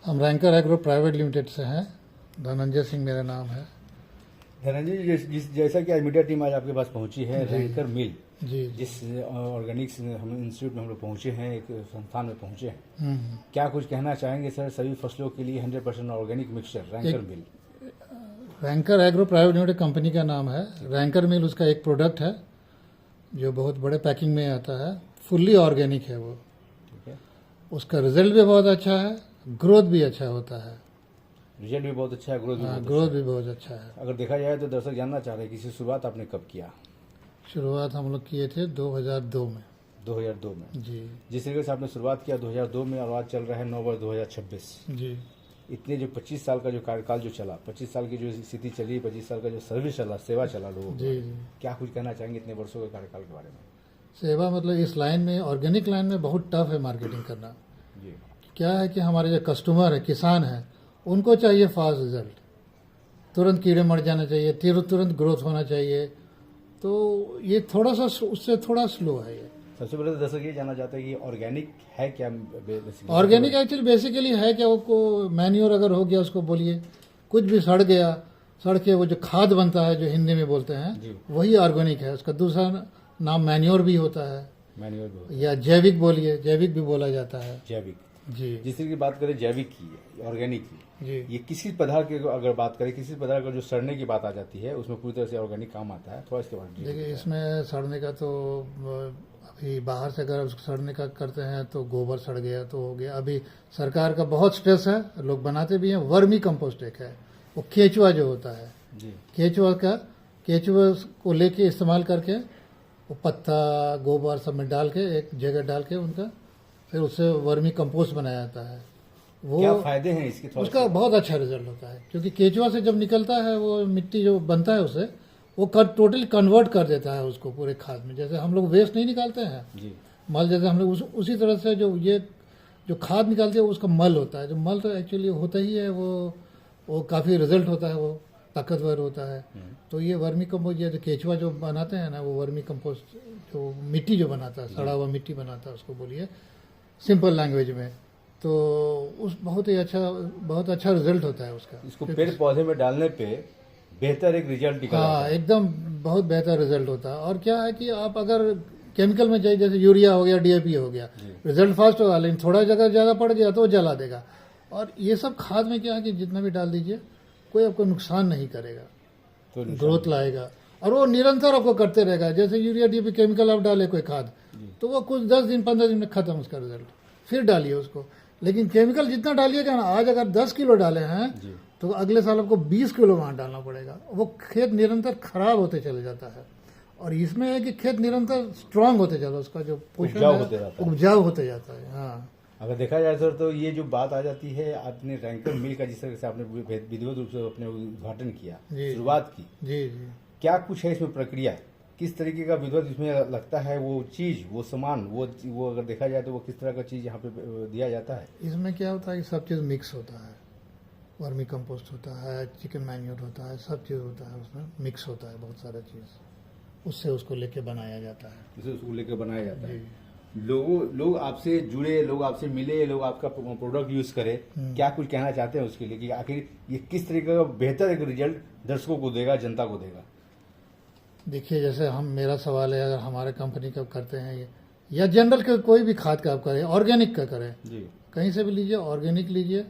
हम ranker agro private limited से हैं। धनंजय सिंह मेरा नाम है। धनंजय जी, जैसा कि आज मीडिया टीम आज आपके पास पहुंची है, रैंकर मिल जी जिस ऑर्गेनिक्स हम इंस्टीट्यूट में हम लोग पहुंचे हैं, एक संस्थान में पहुंचे हैं, क्या कुछ कहना चाहेंगे सर? सभी फसलों के लिए 100% ऑर्गेनिक मिक्सचर रैंकर मिल। Ranker agro private limited company का नाम है। रैंकर मिल उसका एक प्रोडक्ट है जो बहुत बड़े पैकिंग में आता है। फुल्ली ऑर्गेनिक है वो। ठीक है, उसका रिजल्ट भी बहुत अच्छा है, ग्रोथ भी अच्छा होता है। रिजल्ट भी बहुत अच्छा है, ग्रोथ भी बहुत ग्रोथ भी बहुत अच्छा है। अच्छा। अगर देखा जाए तो दर्शक जानना चाह रहे हैं कि इसकी शुरुआत आपने कब किया? शुरुआत हम लोग किए थे 2002 में। 2002 में जी जिस तरीके से आपने शुरुआत किया 2002 में, और आज चल रहा है नवंबर 2026। जी। इतने जो 25 साल का जो कार्यकाल जो चला, 25 साल की जो स्थिति चली, 25 साल का जो सर्विस चला, सेवा चला लोगों को, जी जी। क्या कुछ कहना चाहेंगे इतने वर्षों के कार्यकाल के बारे में? सेवा मतलब इस लाइन में, ऑर्गेनिक लाइन में बहुत टफ है मार्केटिंग करना। जी, क्या है कि हमारे जो कस्टमर है, किसान है, उनको चाहिए फास्ट रिजल्ट। तुरंत कीड़े मर जाना चाहिए, तुरंत ग्रोथ होना चाहिए। तो ये थोड़ा सा उससे थोड़ा स्लो है ये। सबसे पहले तो दर्शक ये जानना चाहते हैं कि ऑर्गेनिक है क्या? ऑर्गेनिक एक्चुअली बेसिकली है क्या? वो मैन्योर अगर हो गया, उसको बोलिए कुछ भी सड़ गया, सड़ के वो जो खाद बनता है, जो हिंदी में बोलते हैं, वही ऑर्गेनिक है। उसका दूसरा नाम मैन्योर भी होता है, मैन्योर भी होता या जैविक बोलिए, जैविक भी बोला जाता है। जैविक। जी जिस तरह की बात करें जैविक की, ऑर्गेनिक की, जी। ये किसी पदार्थ की अगर बात करें, किसी पदार्थ का जो सड़ने की बात आ जाती है, उसमें पूरी तरह से ऑर्गेनिक काम आता है। थोड़ा इसके बारे में देखिए, इसमें सड़ने का तो अभी बाहर से अगर उसको सड़ने का करते हैं तो गोबर सड़ गया तो हो गया। अभी सरकार का बहुत स्ट्रेस है, लोग बनाते भी हैं। वर्मी कंपोस्ट एक है, वो केचुआ जो होता है, जी, केचुआ को लेके इस्तेमाल करके वो पत्ता गोबर सब में डाल के एक जगह डाल के उनका फिर उससे वर्मी कंपोस्ट बनाया जाता है। वो क्या फायदे हैं इसके? थोड़ा उसका बहुत अच्छा रिजल्ट होता है, क्योंकि केचुआ से जब निकलता है वो मिट्टी जो बनता है उसे वो टोटली कन्वर्ट कर देता है उसको पूरे खाद में। जैसे हम लोग वेस्ट नहीं निकालते हैं जी, मल, जैसे हम लोग उसी तरह से जो खाद निकालते हैं उसका मल होता है। जो मल तो एक्चुअली होता ही है, वो काफ़ी रिजल्ट होता है, वो ताकतवर होता है। तो ये वर्मी कंपोस्ट, ये जो केचुआ जो बनाते हैं ना, वो वर्मी कंपोस्ट जो मिट्टी जो बनाता है, सड़ा हुआ मिट्टी बनाता है, उसको बोलिए सिंपल लैंग्वेज में। तो उस बहुत अच्छा रिजल्ट होता है उसका। इसको पेड़ पौधे में डालने पे बेहतर एक रिजल्ट निकल आता हाँ, है। एकदम बहुत बेहतर रिजल्ट होता है। और क्या है कि आप अगर केमिकल में जाइए, जैसे यूरिया हो गया, डीएपी हो गया, रिजल्ट फास्ट होगा, लेकिन थोड़ा जगह ज़्यादा पड़ गया तो वो जला देगा। और ये सब खाद में क्या है कि जितना भी डाल दीजिए कोई आपको नुकसान नहीं करेगा, तो ग्रोथ लाएगा, और वो निरंतर आपको करते रहेगा। जैसे यूरिया डीएपी केमिकल आप डाले कोई खाद, तो वो कुछ 10 दिन 15 दिन में खत्म उसका रिजल्ट, फिर डालिए उसको। लेकिन केमिकल जितना डालिएगा ना, आज अगर 10 किलो डाले हैं तो अगले साल आपको 20 किलो वहाँ डालना पड़ेगा। वो खेत निरंतर खराब होते चले जाता है। और इसमें है कि खेत निरंतर स्ट्रांग होते चला, उसका जो पोषण उपजाऊ है, होते जाता है। उपजाऊ होते जाता है। हाँ, अगर देखा जाए सर, तो ये जो बात आ जाती है, आपने रैंकर मिल का जिस तरह से आपने विधिवत रूप से अपने उद्घाटन किया, जी। शुरुआत की, जी जी। क्या कुछ है इसमें प्रक्रिया? किस तरीके का विधिवत इसमें लगता है? वो चीज, वो सामान, वो अगर देखा जाए तो वो किस तरह का चीज यहाँ पे दिया जाता है? इसमें क्या होता है कि सब चीज़ मिक्स होता है। वर्मी कंपोस्ट होता है, चिकन मैन्योर होता है, सब चीज़ होता है, उसमें मिक्स होता है बहुत सारा चीज़, उससे उसको लेके बनाया जाता है। इसे उसको लेकर बनाया जाता है। जी। लोग आपसे जुड़े, लोग आपसे मिले, लोग आपका प्रोडक्ट यूज करें, क्या कुछ कहना चाहते हैं उसके लिए कि आखिर ये किस तरीके का बेहतर एक रिजल्ट दर्शकों को देगा, जनता को देगा? देखिए, जैसे मेरा सवाल है, अगर हमारे कंपनी का करते हैं ये, या जनरल का कोई भी खाद का आप करें, ऑर्गेनिक का करें, जी, कहीं से भी लीजिए, ऑर्गेनिक लीजिए,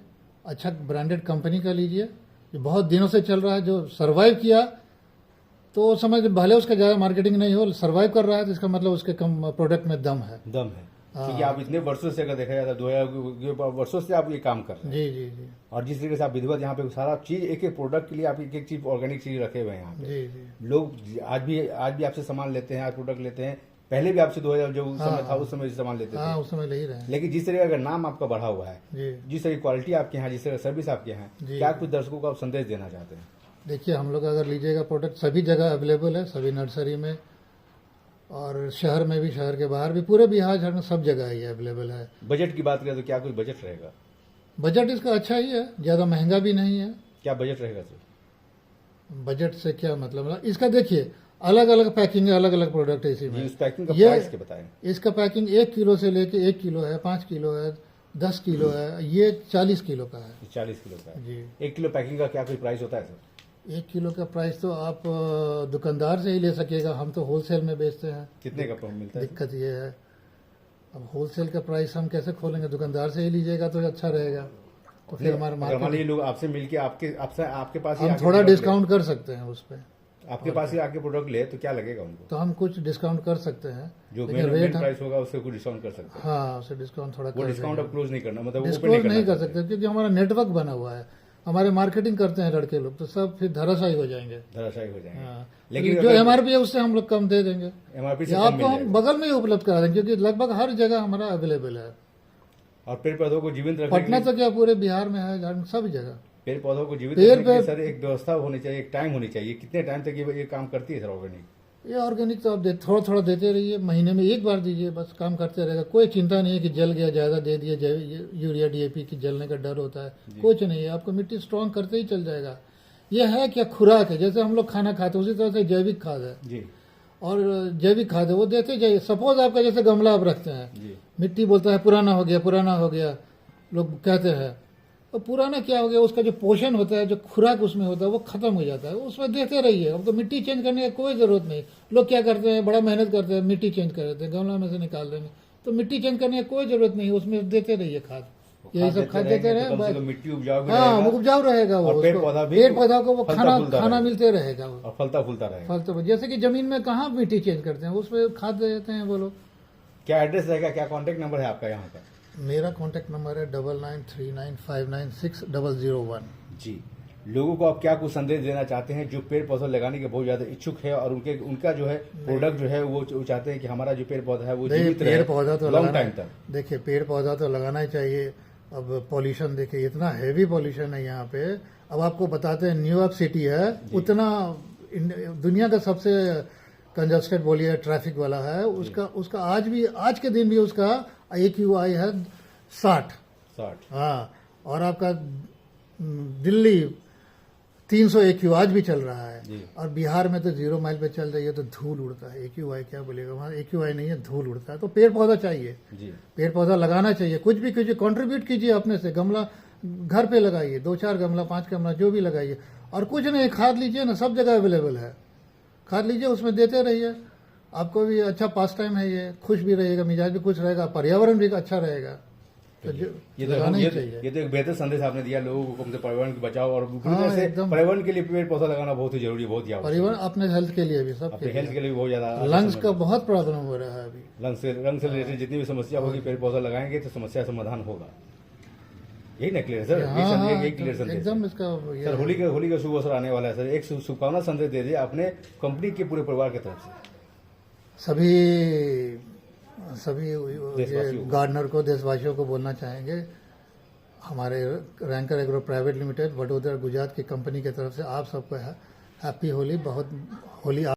अच्छा ब्रांडेड कंपनी का लीजिए, जो बहुत दिनों से चल रहा है, जो सर्वाइव किया, तो समझ भले उसका ज़्यादा मार्केटिंग नहीं हो, सर्वाइव कर रहा है, तो इसका मतलब उसके कम प्रोडक्ट में दम है। दम है। क्योंकि आप इतने वर्षों से अगर देखा जाता है, 2000 वर्षों से आप ये काम कर रहे हैं। जी जी जी। और जिस तरीके से आप विधिवत यहाँ पे सारा चीज, एक एक प्रोडक्ट के लिए आप एक एक चीज ऑर्गेनिक चीज रखे हुए हैं यहाँ पे। जी जी। लोग आज भी आपसे सामान लेते हैं, आज प्रोडक्ट लेते हैं। पहले भी आपसे 2000 जो समय था उस समय से सामान लेते हाँ, थे। उस समय ले ही रहे हैं। लेकिन जिस तरह का नाम आपका बढ़ा हुआ है, जी। जिस तरह की क्वालिटी आपके यहाँ, जिस तरह सर्विस आपके यहाँ, जी। क्या कुछ दर्शकों को आप संदेश देना चाहते हैं? देखिए, हम लोग अगर लीजिएगा प्रोडक्ट, सभी जगह अवेलेबल है, सभी नर्सरी में, और शहर में भी, शहर के बाहर भी, पूरे बिहार झारखंड सब जगह ये अवेलेबल है। बजट की बात करें तो क्या कुछ बजट रहेगा? बजट इसका अच्छा ही है, ज़्यादा महंगा भी नहीं है। क्या बजट रहेगा सर? बजट से क्या मतलब, इसका देखिए अलग अलग पैकिंग है, अलग अलग प्रोडक्ट है इसी जी, में। उस पैकिंग का ये प्राइस के बताएं। इसका पैकिंग 1 किलो से लेके 1 किलो है, 5 किलो है, 10 किलो है, ये 40 किलो का है 40 किलो का है। जी। 1 किलो पैकिंग का क्या कोई प्राइस होता है सर? 1 किलो का प्राइस तो आप दुकानदार से ही ले सकेगा, हम तो होलसेल में बेचते हैं। कितने का मिलता है? दिक्कत ये है, अब होलसेल का प्राइस हम कैसे खोलेंगे, दुकानदार से ही लीजिएगा तो अच्छा रहेगा। तो फिर हमारा अगर मान मार्केट, लीजिए लोग आपसे मिलके आपके पास ही हम आके थोड़ा प्रोडक्ट डिस्काउंट कर सकते हैं उस पर, ले, आपके पास ही आके प्रोडक्ट ले तो क्या लगेगा उनको? तो हम कुछ डिस्काउंट कर सकते हैं। जो लेकिन मेन रेट प्राइस होगा उससे कुछ डिस्काउंट कर सकते हैं। हाँ, उसे डिस्काउंट थोड़ा वो कर डिस्काउंट अब क्लोज नहीं करना, मतलब ओपन डिस्क्लोज नहीं कर करना। सकते क्योंकि हमारा नेटवर्क बना हुआ है, हमारे मार्केटिंग करते हैं लड़के लोग, तो सब फिर धराशायी हो जाएंगे। धराशायी हो जाएंगे। हाँ, लेकिन जो MRP है उससे हम लोग कम दे देंगे, MRP से या कम आपको मिल हम जाएगा। बगल में ही उपलब्ध करा देंगे क्योंकि लगभग हर जगह हमारा अवेलेबल है। और पेड़ पौधों को जीवित रखने के पटना लिए, तो क्या पूरे बिहार में है, झारखंड सभी जगह। पेड़ पौधों को जीवित पेड़ रखने के लिए पे- सर एक व्यवस्था होनी चाहिए, एक टाइम होनी चाहिए। कितने टाइम तक ये काम करती है सर ऑर्गेनिक? ये ऑर्गेनिक तो आप थोड़ा थोड़ा देते रहिए, महीने में एक बार दीजिए, बस काम करते रहेगा। कोई चिंता नहीं है कि जल गया, ज़्यादा दे दिए, यूरिया DAP की जलने का डर होता है, कुछ नहीं है। आपको मिट्टी स्ट्रांग करते ही चल जाएगा। ये है क्या, खुराक है, जैसे हम लोग खाना खाते हैं उसी तरह से जैविक खाद है। जी और जैविक खाद है वो देते जाइए। सपोज आपका जैसे गमला आप रखते हैं, जी मिट्टी बोलता है पुराना हो गया, पुराना हो गया, लोग कहते हैं, तो पुराना क्या हो गया, उसका जो पोषण होता है, जो खुराक उसमें होता है वो खत्म हो जाता है, उसमें देते रहिए। अब तो मिट्टी चेंज करने की कोई जरूरत नहीं। लोग क्या करते हैं, बड़ा मेहनत करते हैं, मिट्टी चेंज कर देते हैं, गमला में से निकाल देंगे। तो मिट्टी चेंज करने की कोई जरूरत नहीं है, उसमें देते रहिए खाद, यही सब खाद देते रहेंगे तो कम से रहे। कम मिट्टी उपजाऊ भी हाँ, रहेगा वो उपजाऊ रहेगा, वो और पेड़ उसको- पौधा भी पेड़ पौधा को वो फलता खाना फूलता खाना रहेगा। मिलते रहेगा वो। और फलता फूलता रहेगा। फल तो जैसे कि जमीन में कहाँ मिट्टी चेंज करते हैं, उसमें खाद दे देते हैं वो लोग। क्या एड्रेस रहेगा, क्या कॉन्टेक्ट नंबर है आपका यहाँ का? मेरा कॉन्टैक्ट नंबर है 9939596001। जी, लोगों को आप क्या कुछ संदेश देना चाहते हैं जो पेड़ पौधा लगाने के बहुत ज्यादा इच्छुक है और उनका जो है प्रोडक्ट जो है वो चाहते हैं कि हमारा जो पेड़ पौधा है वो देखिए, जीवित रहे पेड़ पौधा तो लॉन्ग लगाना टाइम तक। देखिए, पेड़ पौधा तो लगाना ही चाहिए। अब पॉल्यूशन देखिए, इतना हैवी पॉल्यूशन है यहाँ पे। अब आपको बताते हैं, न्यूयॉर्क सिटी है, उतना दुनिया का सबसे कंजस्टेड बोलिए ट्रैफिक वाला है, उसका आज के दिन भी उसका AQI है 60। 60। हाँ, और आपका दिल्ली 300 AQ आज भी चल रहा है। जी। और बिहार में तो 0 माइल पे चल रही है, तो धूल उड़ता है। AQI क्या बोलेगा, वहाँ AQI नहीं है, धूल उड़ता है। तो पेड़ पौधा चाहिए, जी पेड़ पौधा लगाना चाहिए। कुछ भी कीजिए, कंट्रीब्यूट कीजिए अपने से। गमला घर पे लगाइए, 2-4 गमला, 5 गमला, जो भी लगाइए। और कुछ नहीं, खाद लीजिए ना, सब जगह अवेलेबल है। खाद लीजिए, उसमें देते रहिए। आपको भी अच्छा पास टाइम है, ये खुश भी रहेगा, मिजाज भी खुश रहेगा, पर्यावरण भी अच्छा रहेगा। तो लगाना ही चाहिए। ये तो एक बेहतर संदेश आपने दिया लोगों को, कम से पर्यावरण के बचाव और पूरी हाँ, तरह से एकदम। पर्यावरण के लिए पेड़ पौधा लगाना बहुत ही जरूरी है, बहुत ही आवश्यक परिवार अपने हेल्थ के लिए भी, सब है। अपने हेल्थ के लिए भी बहुत ज्यादा। लंग्स का बहुत प्रॉब्लम हो रहा है अभी। लंग से रिलेटेड जितनी भी समस्या होगी, पेड़ पौधा लगाएंगे तो समस्या समाधान होगा। यही ना क्लियर सर? हाँ, हाँ, यही क्लियर संदेश है। एकदम इसका ये सर होली का शुभ अवसर आने वाला है सर, एक शुभकामना संदेश दे दिए अपने कंपनी के पूरे परिवार की तरफ से। सभी देशवासियों को। गार्डनर को, देशवासियों को बोलना चाहेंगे, हमारे ranker agro private limited Vadodara Gujarat की कंपनी की तरफ से आप सबको हैप्पी होली। बहुत होली